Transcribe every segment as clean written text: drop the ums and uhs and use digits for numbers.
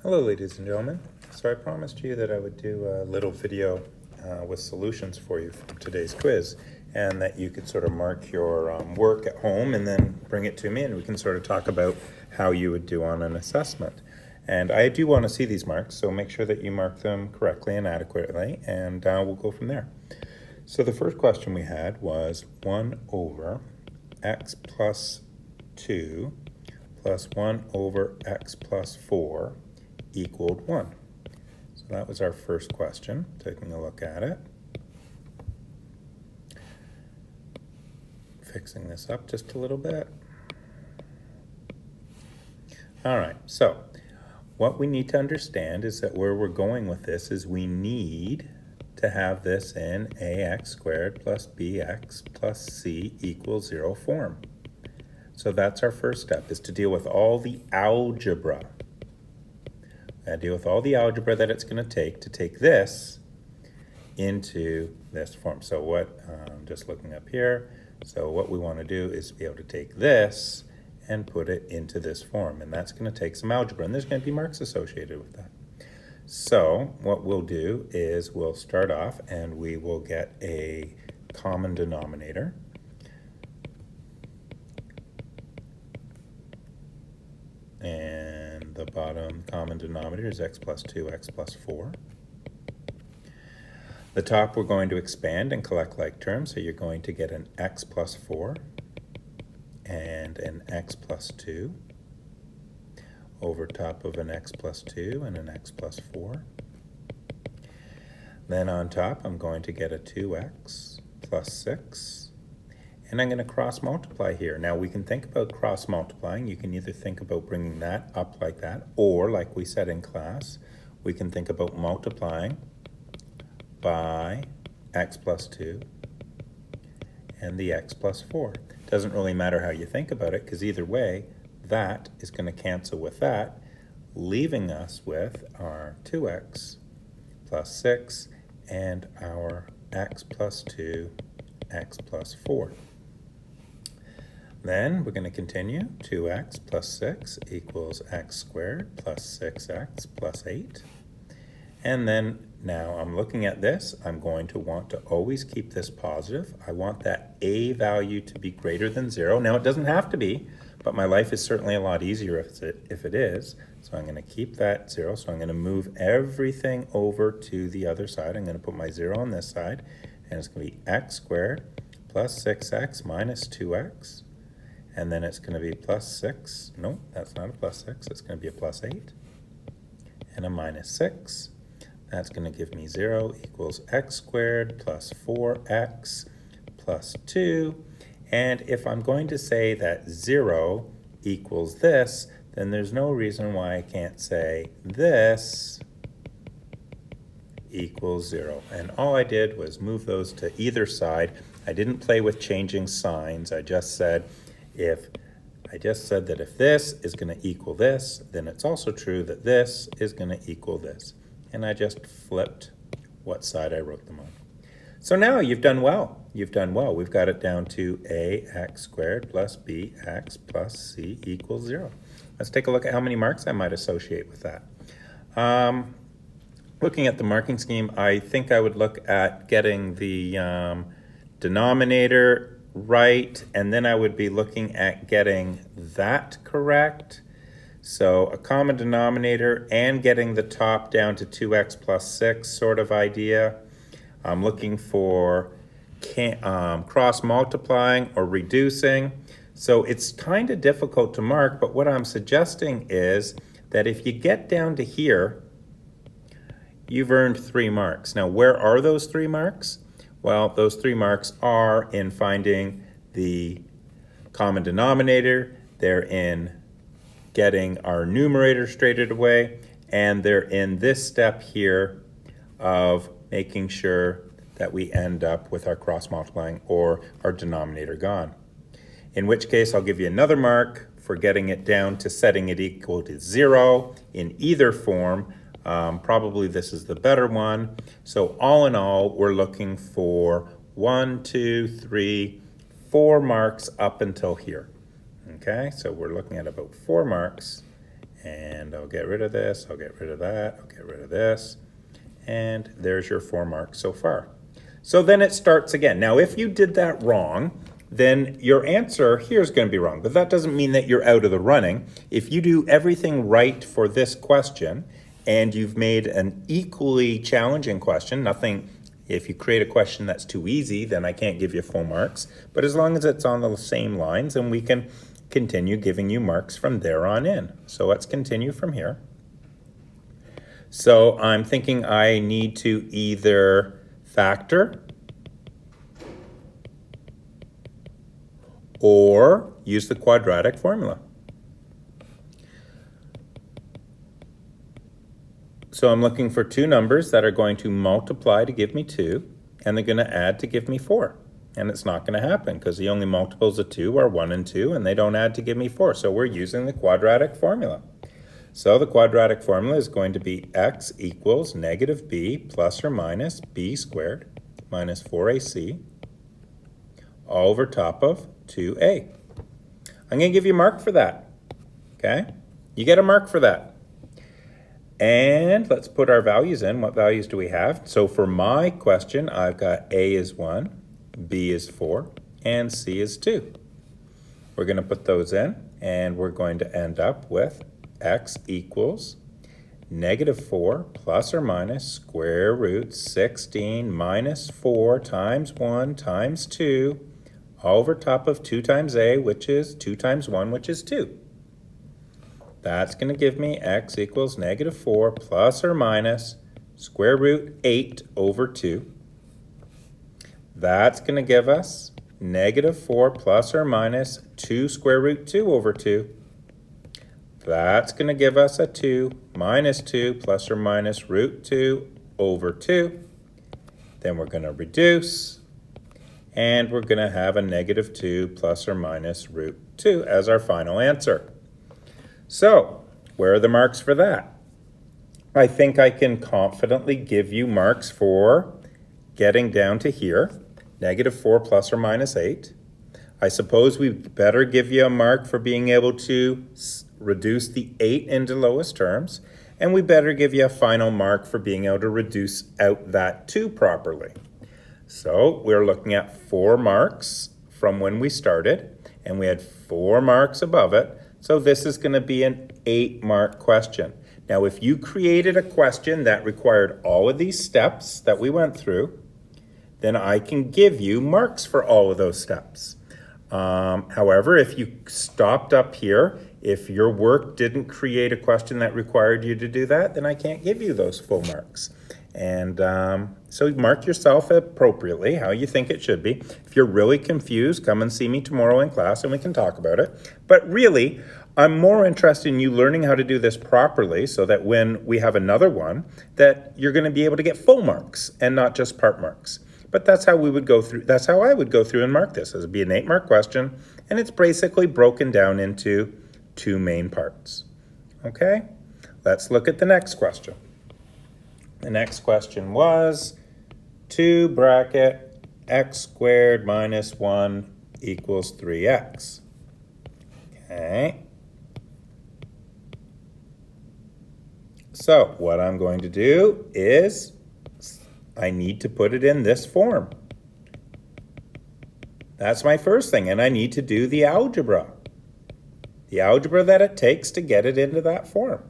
Hello ladies and gentlemen. So I promised you that I would do a little video with solutions for you from today's quiz, and that you could sort of mark your work at home and then bring it to me, and we can sort of talk about how you would do on an assessment. And I do want to see these marks, so make sure that you mark them correctly and adequately, and we'll go from there. So the first question we had was 1 over x plus 2 plus 1 over x plus 4 equaled 1. So that was our first question, taking a look at it. Fixing this up just a little bit. All right, so what we need to understand is that where we're going with this is we need to have this in ax squared plus bx plus c equals 0 form. So that's our first step, is to deal with all the algebra. Deal with all the algebra that it's going to take this into this form. So what, just looking up here, so what we want to do is be able to take this and put it into this form, and that's going to take some algebra, and there's going to be marks associated with that. So what we'll do is we'll start off and we will get a common denominator. And the bottom common denominator is x plus 2, x plus 4. The top we're going to expand and collect like terms, so you're going to get an x plus 4 and an x plus 2 over top of an x plus 2 and an x plus 4. Then on top I'm going to get a 2x plus 6. And I'm going to cross multiply here. Now we can think about cross multiplying. You can either think about bringing that up like that, or like we said in class, we can think about multiplying by x plus 2 and the x plus 4. Doesn't really matter how you think about it, because either way, that is going to cancel with that, leaving us with our 2x plus 6 and our x plus 2, x plus 4. Then we're going to continue. 2x plus 6 equals x squared plus 6x plus 8. And then now I'm looking at this, I'm going to want to always keep this positive. I want that a value to be greater than 0. Now it doesn't have to be, but my life is certainly a lot easier if it is. So I'm going to keep that 0. So I'm going to move everything over to the other side. I'm going to put my 0 on this side, and it's going to be x squared plus 6x minus 2x. And then it's going to be plus 6. No, that's not a plus 6. It's going to be a plus 8. And a minus 6. That's going to give me 0 equals x squared plus 4x plus 2. And if I'm going to say that 0 equals this, then there's no reason why I can't say this equals 0. And all I did was move those to either side. I didn't play with changing signs. I just said that if this is going to equal this, then it's also true that this is going to equal this. And I just flipped what side I wrote them on. So now you've done well. You've done well. We've got it down to ax squared plus bx plus c equals 0. Let's take a look at how many marks I might associate with that. Looking at the marking scheme, I think I would look at getting the denominator right, and then I would be looking at getting that correct. So a common denominator and getting the top down to 2x plus 6 sort of idea. I'm looking for cross multiplying or reducing. So it's kind of difficult to mark, but what I'm suggesting is that if you get down to here, you've earned 3 marks. Now where are those 3 marks? Well, those 3 marks are in finding the common denominator, they're in getting our numerator straightened away, and they're in this step here of making sure that we end up with our cross multiplying or our denominator gone. In which case, I'll give you another mark for getting it down to setting it equal to 0 in either form. Probably this is the better one. So all in all, we're looking for 1, 2, 3, 4 marks up until here. Okay, so we're looking at about 4 marks And I'll get rid of this, I'll get rid of that, I'll get rid of this. And there's your 4 marks so far. So then it starts again. Now, if you did that wrong, then your answer here is going to be wrong. But that doesn't mean that you're out of the running. If you do everything right for this question, and you've made an equally challenging question, if you create a question that's too easy, then I can't give you full marks. But as long as it's on the same lines, then we can continue giving you marks from there on in. So let's continue from here. So I'm thinking I need to either factor or use the quadratic formula. So I'm looking for two numbers that are going to multiply to give me 2, and they're going to add to give me 4. And it's not going to happen because the only multiples of 2 are 1 and 2, and they don't add to give me 4. So we're using the quadratic formula. So the quadratic formula is going to be x equals negative b plus or minus b squared minus 4ac all over top of 2a. I'm going to give you a mark for that, okay? You get a mark for that. And let's put our values in. What values do we have? So for my question, I've got a is 1, b is 4, and c is 2. We're going to put those in, and we're going to end up with x equals negative 4 plus or minus square root 16 minus 4 times 1 times 2 all over top of 2 times a, which is 2 times 1, which is 2. That's going to give me x equals negative 4 plus or minus square root 8 over 2. That's going to give us negative 4 plus or minus 2 square root 2 over 2. That's going to give us a 2 minus 2 plus or minus root 2 over 2. Then we're going to reduce, and we're going to have a negative 2 plus or minus root 2 as our final answer. So, where are the marks for that? I think I can confidently give you marks for getting down to here, negative 4 plus or minus 8. I suppose we better give you a mark for being able to reduce the 8 into lowest terms, and we better give you a final mark for being able to reduce out that 2 properly. So we're looking at 4 marks from when we started, and we had 4 marks above it. So this is going to be an 8-mark question. Now, if you created a question that required all of these steps that we went through, then I can give you marks for all of those steps. However, if you stopped up here, if your work didn't create a question that required you to do that, then I can't give you those full marks. And so mark yourself appropriately, how you think it should be. If you're really confused, come and see me tomorrow in class and we can talk about it. But really, I'm more interested in you learning how to do this properly so that when we have another one, that you're going to be able to get full marks and not just part marks. But that's how we would go through, that's how I would go through and mark this. It would be an 8-mark question, and it's basically broken down into 2 main parts. Okay? Let's look at the next question. The next question was 2 bracket x squared minus 1 equals 3x. Okay. So what I'm going to do is I need to put it in this form. That's my first thing, and I need to do the algebra. The algebra that it takes to get it into that form.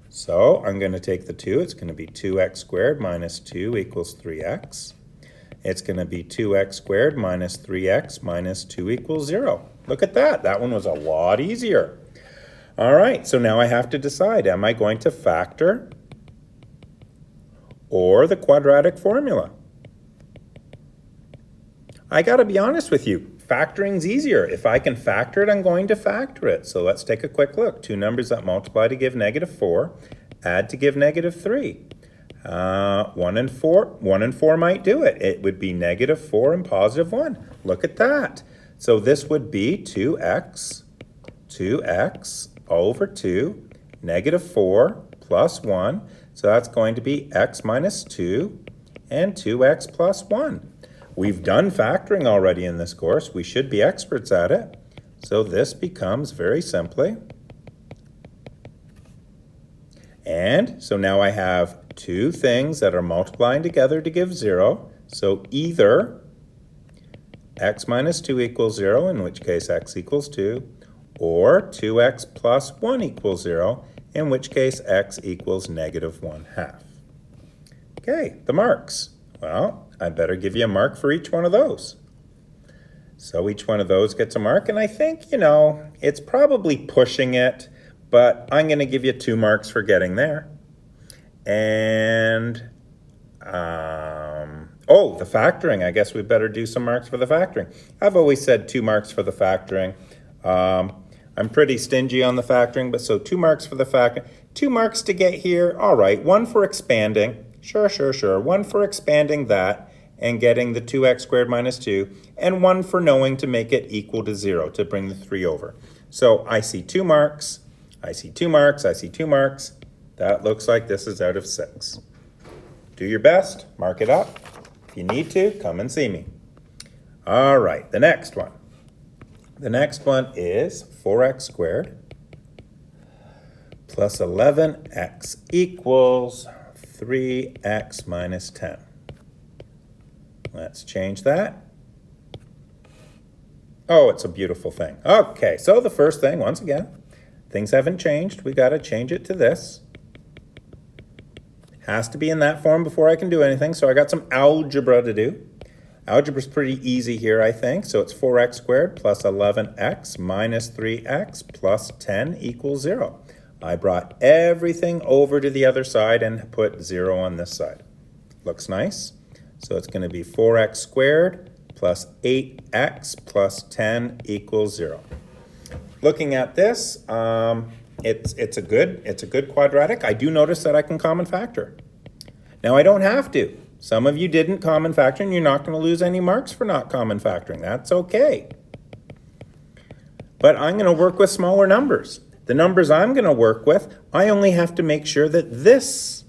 So I'm going to take the 2. It's going to be 2x squared minus 2 equals 3x. It's going to be 2x squared minus 3x minus 2 equals 0. Look at that. That one was a lot easier. All right, so now I have to decide, am I going to factor or the quadratic formula? I got to be honest with you. Factoring's easier. If I can factor it, I'm going to factor it. So let's take a quick look. 2 numbers that multiply to give negative 4, add to give negative 3. 1 and 4 might do it. It would be negative 4 and positive 1. Look at that. So this would be 2x all over 2, negative 4 plus 1. So that's going to be x minus 2 and 2x plus 1. We've done factoring already in this course. We should be experts at it. So this becomes very simply And so now I have two things that are multiplying together to give 0. So either x minus 2 equals 0, in which case x equals 2, or 2x plus 1 equals 0, in which case x equals negative 1/2. Okay, the marks. Well, I better give you a mark for each one of those. So each one of those gets a mark, and I think, it's probably pushing it, but I'm going to give you 2 marks for getting there. And, the factoring. I guess we better do some marks for the factoring. I've always said 2 marks for the factoring. I'm pretty stingy on the factoring, but so 2 marks for the factoring. 2 marks to get here. All right, 1 for expanding. Sure. 1 for expanding that and getting the 2x squared minus 2, and 1 for knowing to make it equal to 0, to bring the 3 over. So I see 2 marks, I see 2 marks, I see 2 marks. That looks like this is out of 6. Do your best, mark it up. If you need to, come and see me. All right, the next one. The next one is 4x squared plus 11x equals 3x minus 10. Let's change that. Oh, it's a beautiful thing. Okay, so the first thing, once again, things haven't changed. We got to change it to this. Has to be in that form before I can do anything, so I got some algebra to do. Algebra's pretty easy here, I think. So it's 4x squared plus 11x minus 3x plus 10 equals 0. I brought everything over to the other side and put 0 on this side. Looks nice. So it's going to be 4x squared plus 8x plus 10 equals 0. Looking at this, it's a good quadratic. I do notice that I can common factor. Now I don't have to. Some of you didn't common factor, and you're not going to lose any marks for not common factoring. That's okay. But I'm going to work with smaller numbers. The numbers I'm going to work with, I only have to make sure that this,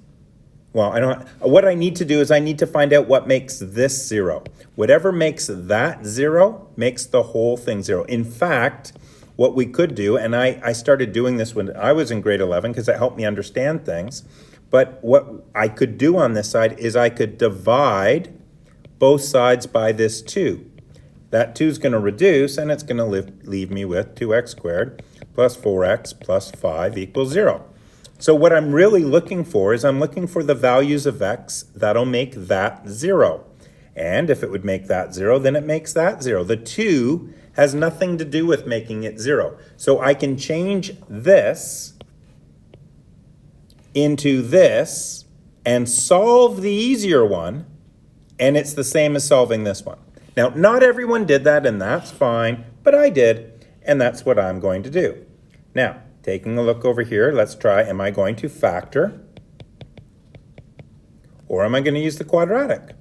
what I need to do is I need to find out what makes this 0. Whatever makes that 0 makes the whole thing 0. In fact, what we could do, and I started doing this when I was in grade 11 because it helped me understand things, but what I could do on this side is I could divide both sides by this 2. That 2 is going to reduce, and it's going to leave me with 2x squared plus 4x plus 5 equals 0. So what I'm really looking for is I'm looking for the values of x that'll make that 0. And if it would make that 0, then it makes that 0. The 2 has nothing to do with making it 0. So I can change this into this and solve the easier one, and it's the same as solving this one. Now, not everyone did that, and that's fine, but I did, and that's what I'm going to do. Now, taking a look over here, let's try, am I going to factor, or am I going to use the quadratic?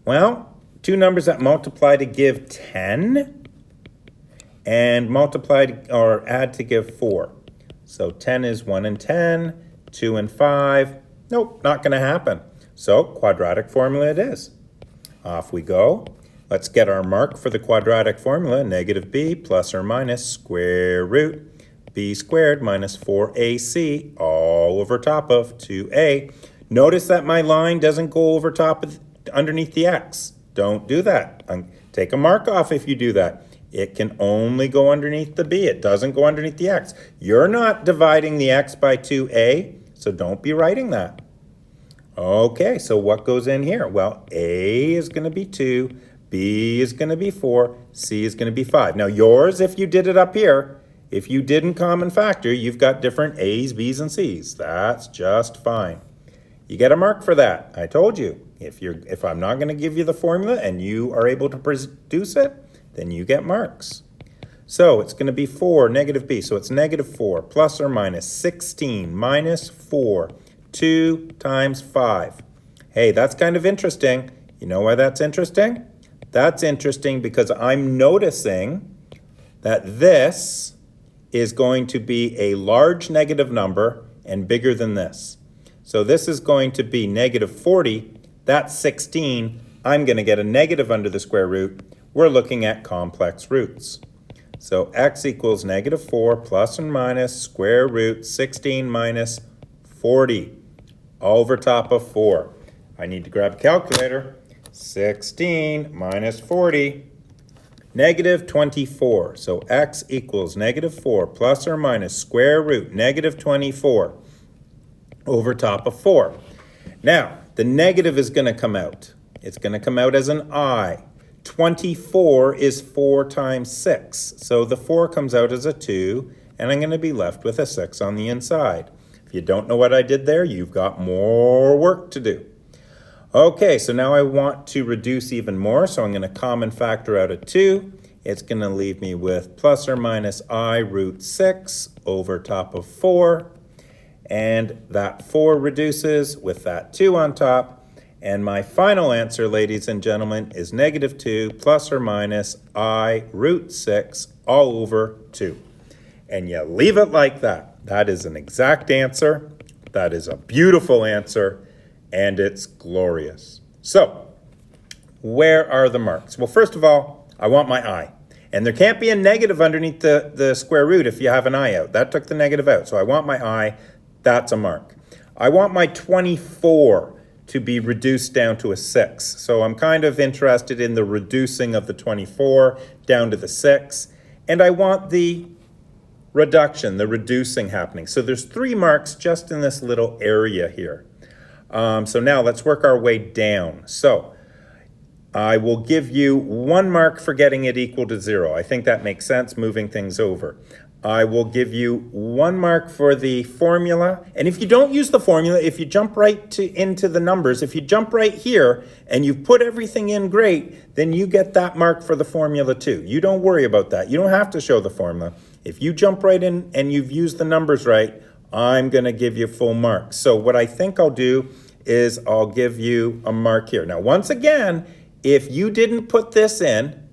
Well, 2 numbers that multiply to give 10 and multiply or add to give 4. So 10 is 1 and 10, 2 and 5. Nope, not going to happen. So quadratic formula it is. Off we go. Let's get our mark for the quadratic formula, negative b plus or minus square root b squared minus 4ac all over top of 2a. Notice that my line doesn't go over top of underneath the x. Don't do that. Take a mark off if you do that. It can only go underneath the b. It doesn't go underneath the x. You're not dividing the x by 2a, so don't be writing that. Okay, so what goes in here? Well, a is going to be 2, b is going to be 4, c is going to be 5. Now yours, if you did it up here, if you didn't common factor, you've got different a's, b's, and c's. That's just fine. You get a mark for that. I told you, if I'm not going to give you the formula and you are able to produce it, then you get marks. So it's going to be 4, negative b. So it's negative 4 plus or minus 16 minus 4, 2 times 5. Hey, that's kind of interesting. You know why that's interesting? That's interesting because I'm noticing that this is going to be a large negative number and bigger than this. So this is going to be negative 40. That's 16. I'm going to get a negative under the square root. We're looking at complex roots. So x equals negative 4 plus or minus square root 16 minus 40 over top of 4. I need to grab a calculator. 16 minus 40, negative 24. So x equals negative 4 plus or minus square root negative 24 over top of 4. Now, the negative is going to come out. It's going to come out as an I. 24 is 4 times 6. So the 4 comes out as a 2, and I'm going to be left with a 6 on the inside. If you don't know what I did there, you've got more work to do. Okay, so now I want to reduce even more, so I'm going to common factor out a 2. It's going to leave me with plus or minus I root 6 over top of 4. And that 4 reduces with that 2 on top. And my final answer, ladies and gentlemen, is negative 2 plus or minus I root 6 all over 2. And you leave it like that. That is an exact answer. That is a beautiful answer. And it's glorious. So, where are the marks? Well, first of all, I want my I. And there can't be a negative underneath the square root if you have an I out. That took the negative out. So I want my I. That's a mark. I want my 24 to be reduced down to a 6. So I'm kind of interested in the reducing of the 24 down to the 6. And I want the reduction, the reducing happening. So there's 3 marks just in this little area here. So now let's work our way down. So I will give you 1 mark for getting it equal to 0. I think that makes sense, moving things over. I will give you 1 mark for the formula. And if you don't use the formula, if you jump right into the numbers, if you jump right here and you put everything in great, then you get that mark for the formula too. You don't worry about that. You don't have to show the formula. If you jump right in and you've used the numbers right, I'm going to give you full marks. So what I think I'll do is I'll give you a mark here. Now, once again, if you didn't put this in,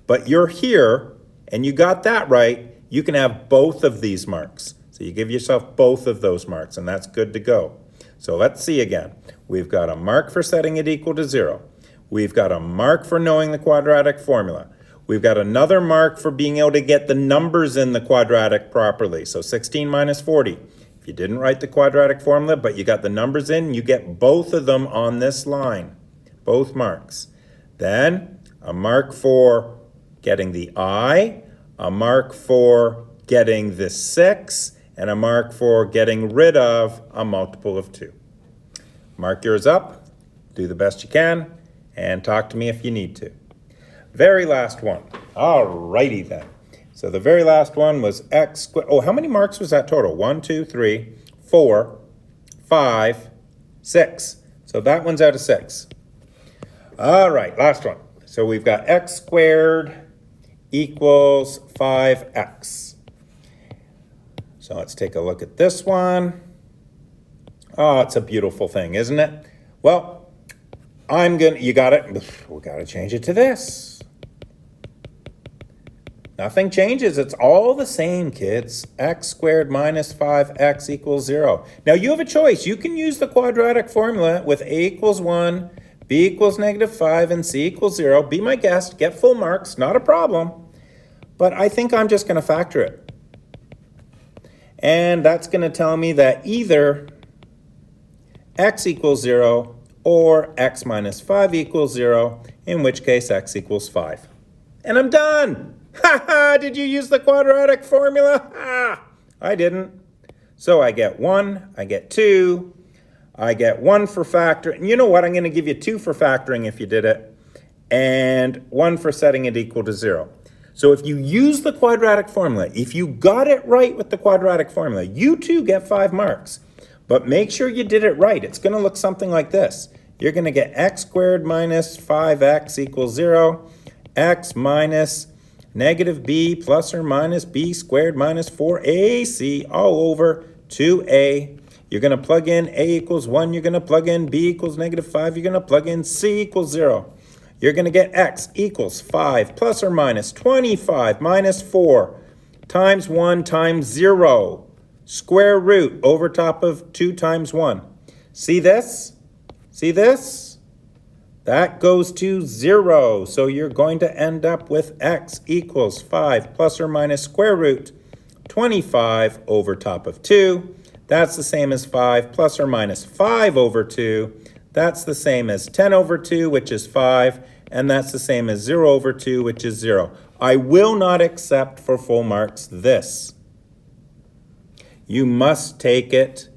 but you're here and you got that right, you can have both of these marks. So you give yourself both of those marks, and that's good to go. So let's see again. We've got a mark for setting it equal to 0. We've got a mark for knowing the quadratic formula. We've got another mark for being able to get the numbers in the quadratic properly. So 16 minus 40. If you didn't write the quadratic formula, but you got the numbers in, you get both of them on this line. Both marks. Then a mark for getting the I, a mark for getting the 6, and a mark for getting rid of a multiple of 2. Mark yours up, do the best you can, and talk to me if you need to. Very last one. All righty then. So the very last one was x squared. Oh, how many marks was that total? 1, 2, 3, 4, 5, 6. So that one's out of 6. All right, last one. So we've got x squared equals 5x. So let's take a look at this one. Oh, it's a beautiful thing, isn't it? Well, you got it. We got to change it to this. Nothing changes. It's all the same, kids. X squared minus 5x equals 0. Now you have a choice. You can use the quadratic formula with a equals 1, b equals negative 5, and c equals 0. Be my guest. Get full marks. Not a problem. But I think I'm just going to factor it. And that's going to tell me that either x equals 0 or x minus 5 equals 0, in which case x equals 5. And I'm done. Ha ha! Did you use the quadratic formula? Ah, I didn't. So I get 1, I get 2, I get 1 for factoring. You know what? I'm going to give you 2 for factoring if you did it, and 1 for setting it equal to 0. So if you use the quadratic formula, if you got it right with the quadratic formula, you too get 5 marks. But make sure you did it right. It's going to look something like this. You're going to get x squared minus 5x equals 0, x minus negative b plus or minus b squared minus 4ac all over 2a. You're going to plug in a equals 1. You're going to plug in b equals negative 5. You're going to plug in c equals 0. You're going to get x equals 5 plus or minus 25 minus 4 times 1 times 0. Square root over top of 2 times 1. See this? See this? That goes to 0. So you're going to end up with x equals 5 plus or minus square root 25 over top of 2. That's the same as 5 plus or minus 5 over 2. That's the same as 10 over 2, which is 5. And that's the same as 0 over 2, which is 0. I will not accept for full marks this. You must take it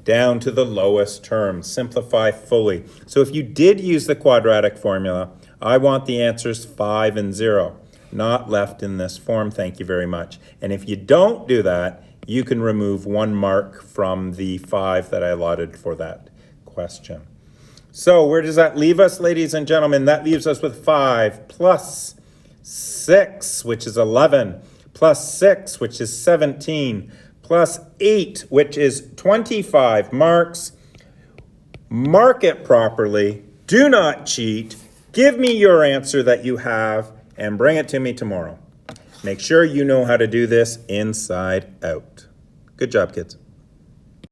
down to the lowest term. Simplify fully. So if you did use the quadratic formula, I want the answers 5 and 0, not left in this form. Thank you very much. And if you don't do that, you can remove 1 mark from the 5 that I allotted for that question. So where does that leave us, ladies and gentlemen? That leaves us with 5 plus 6, which is 11, plus 6, which is 17, plus 8, which is 25 marks. Mark it properly. Do not cheat. Give me your answer that you have and bring it to me tomorrow. Make sure you know how to do this inside out. Good job, kids.